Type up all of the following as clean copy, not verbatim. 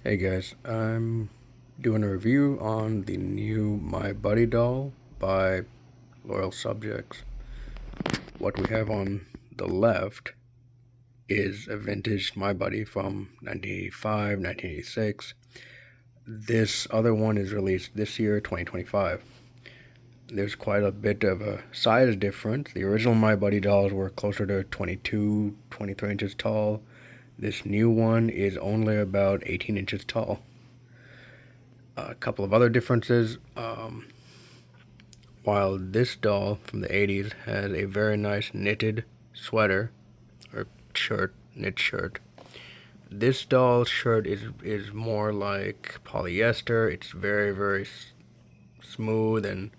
Hey guys, I'm doing a review on the new My Buddy doll by Loyal Subjects. What we have on the left is a vintage My Buddy from 1985, 1986. This other one is released this year, 2025. There's quite a bit of a size difference. The original My Buddy dolls were closer to 22, 23 inches tall. This new one is only about 18 inches tall. A couple of other differences. While this doll from the 80s has a very nice knitted sweater or shirt, knit shirt, this doll's shirt is more like polyester. It's very smooth and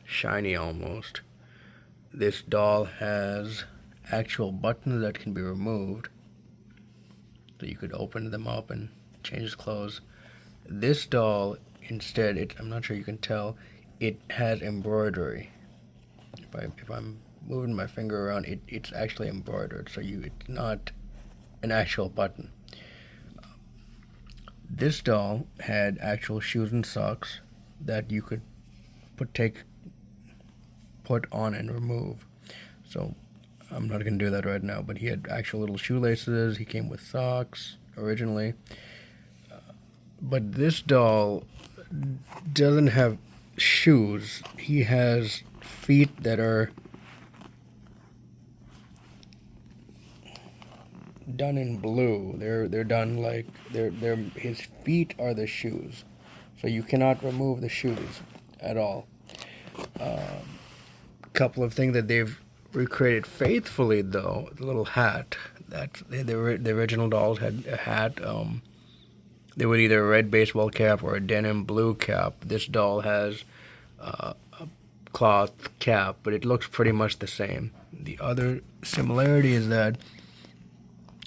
shiny almost. This doll has actual buttons that can be removed, so you could open them up and change its clothes. This doll, instead, I'm not sure you can tell, it has embroidery. If I'm moving my finger around, it's actually embroidered, so it's not an actual button. This doll had actual shoes and socks that you could put on and remove. So I'm not going to do that right now, but he had actual little shoelaces. He came with socks originally. But this doll doesn't have shoes. He has feet that are done in blue. They're done like they're his feet are the shoes. So you cannot remove the shoes at all. Couple of things that they've recreated faithfully though, the little hat. That the original dolls had a hat. They would either a red baseball cap or a denim blue cap. This doll has a cloth cap, but it looks pretty much the same. The other similarity is that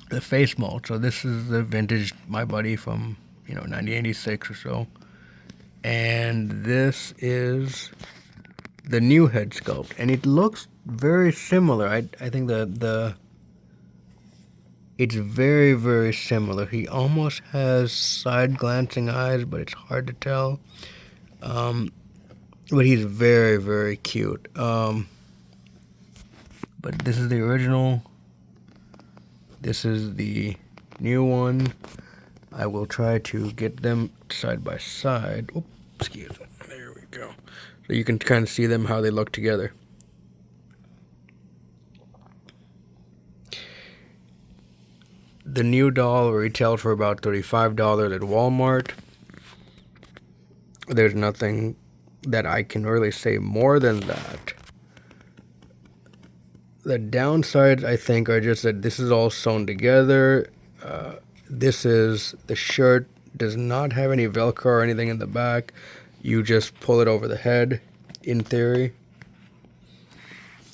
the face mold. So this is the vintage My Buddy from 1986 or so, and this is the new head sculpt, and it looks very similar. I think the it's very similar. He almost has side glancing eyes, but it's hard to tell. But he's very cute. But this is the original. This is the new one. I will try to get them side by side. Oops, excuse me. There we go. So you can kind of see them, how they look together. The new doll retailed for about $35 at Walmart. There's nothing that I can really say more than that. The downsides, I think, are just that this is all sewn together. The shirt does not have any Velcro or anything in the back. You just pull it over the head, in theory.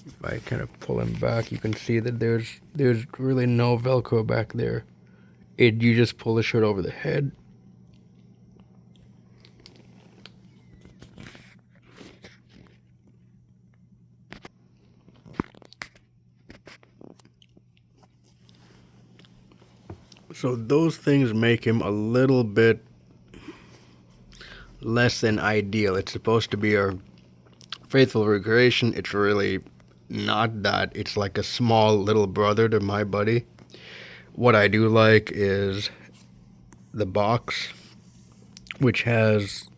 If I kind of pull him back, you can see that there's really no Velcro back there. You just pull the shirt over the head. So those things make him a little bit less than ideal. It's supposed to be a faithful recreation. It's really not that. It's like a small little brother to My Buddy. What I do like is the box, which has,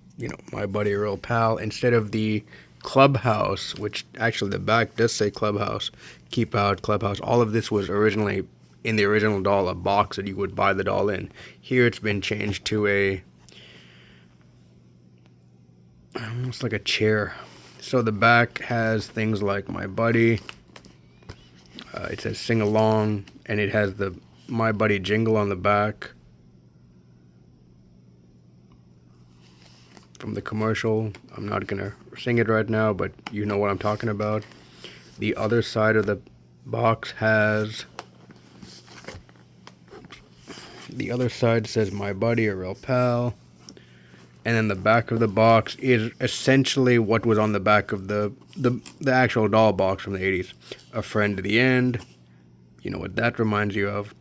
My Buddy Real Pal, instead of the Clubhouse, which actually the back does say Clubhouse, Keep Out, Clubhouse. All of this was originally, in the original doll, a box that you would buy the doll in. Here it's been changed to almost like a chair. So the back has things like My Buddy. It says Sing Along, and it has the My Buddy jingle on the back from the commercial. I'm not gonna sing it right now, but you know what I'm talking about. The other side of the box the other side says My Buddy or Real Pal. And then the back of the box is essentially what was on the back of the actual doll box from the 80s. A Friend to the End. You know what that reminds you of.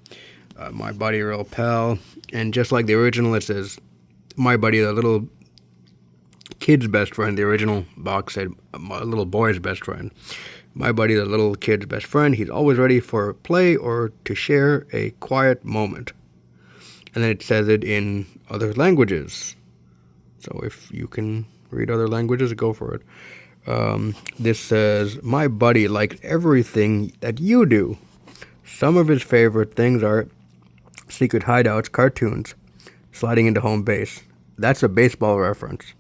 My Buddy Real Pal. And just like the original, it says, My Buddy, the little kid's best friend. The original box said, my little boy's best friend. My Buddy, the little kid's best friend. He's always ready for play or to share a quiet moment. And then it says it in other languages. So if you can read other languages, go for it. This says, My buddy likes everything that you do. Some of his favorite things are secret hideouts, cartoons, sliding into home base. That's a baseball reference.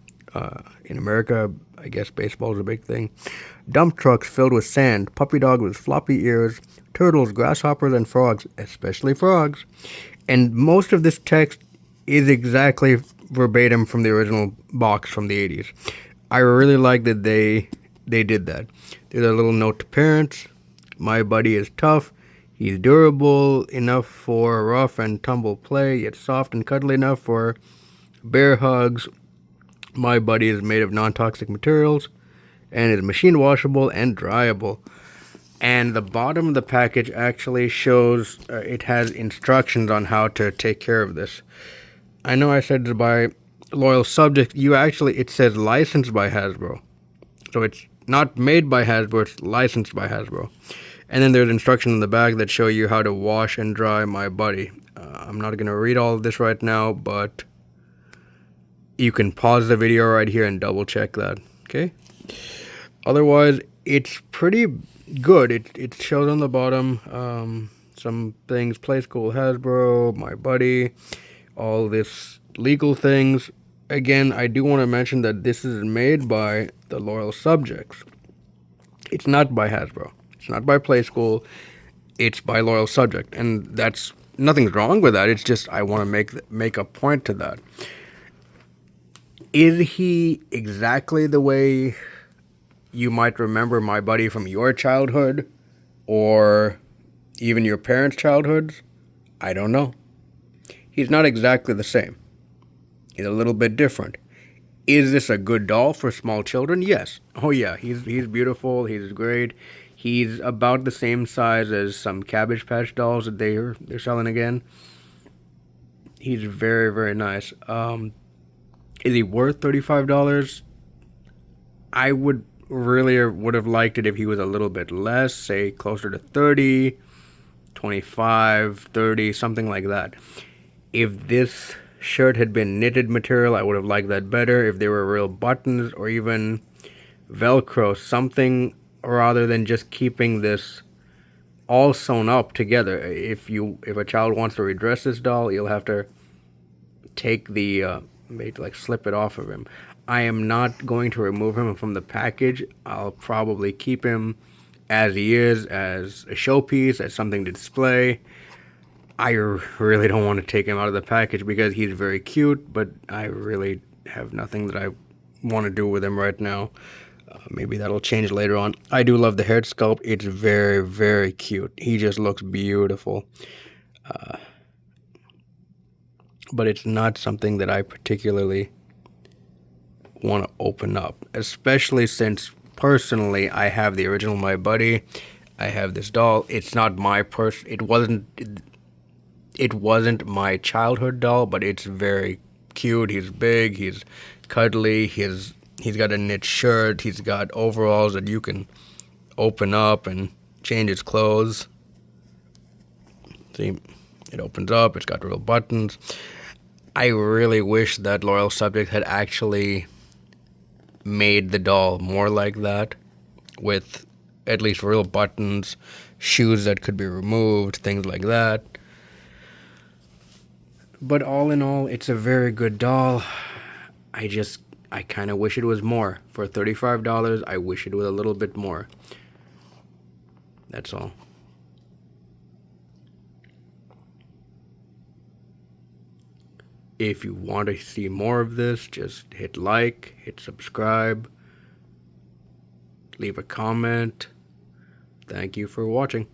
In America, I guess baseball is a big thing. Dump trucks filled with sand, puppy dogs with floppy ears, turtles, grasshoppers, and frogs, especially frogs. And most of this text is exactly verbatim from the original box from the 80s. I really like that they did that. There's a little note to parents. My buddy is tough. He's durable enough for rough and tumble play, yet soft and cuddly enough for bear hugs. My buddy is made of non-toxic materials and is machine washable and dryable. And the bottom of the package actually shows it has instructions on how to take care of this. I know I said to buy Loyal Subject. It says licensed by Hasbro. So it's not made by Hasbro, it's licensed by Hasbro. And then there's instructions in the back that show you how to wash and dry My Buddy. I'm not going to read all of this right now, but you can pause the video right here and double check that. Okay? Otherwise, it's pretty good. It shows on the bottom some things: Play School, Hasbro, My Buddy, all this legal things. Again, I do want to mention that this is made by the Loyal Subjects. It's not by Hasbro. It's not by Play School. It's by Loyal Subject, and that's nothing's wrong with that. It's just I want to make a point to that. Is he exactly the way you might remember My Buddy from your childhood or even your parents' childhoods? I don't know. He's not exactly the same. He's a little bit different. Is this a good doll for small children? Yes. Oh yeah, he's beautiful. He's great. He's about the same size as some Cabbage Patch dolls that they're selling again. He's very, very nice. Is he worth $35? I would have liked it if he was a little bit less, say closer to 30, 25, 30, something like that. If this shirt had been knitted material, I would have liked that better. If there were real buttons or even Velcro, something rather than just keeping this all sewn up together. If a child wants to redress this doll, you'll have to take slip it off of him. I am not going to remove him from the package. I'll probably keep him as he is, as a showpiece, as something to display. I really don't want to take him out of the package because he's very cute, but I really have nothing that I want to do with him right now. Maybe that'll change later on. I do love the head sculpt. It's very, very cute. He just looks beautiful. But it's not something that I particularly want to open up, especially since personally I have the original My Buddy. I have this doll. It's not my it wasn't my childhood doll, but it's very cute. He's big, he's cuddly, he's got a knit shirt, he's got overalls that you can open up and change his clothes. See, it opens up, it's got real buttons. I really wish that Loyal Subject had actually made the doll more like that, with at least real buttons, shoes that could be removed, things like that. But all in all, it's a very good doll. I kind of wish it was more. For $35, I wish it was a little bit more. That's all. If you want to see more of this, just hit like, hit subscribe, leave a comment. Thank you for watching.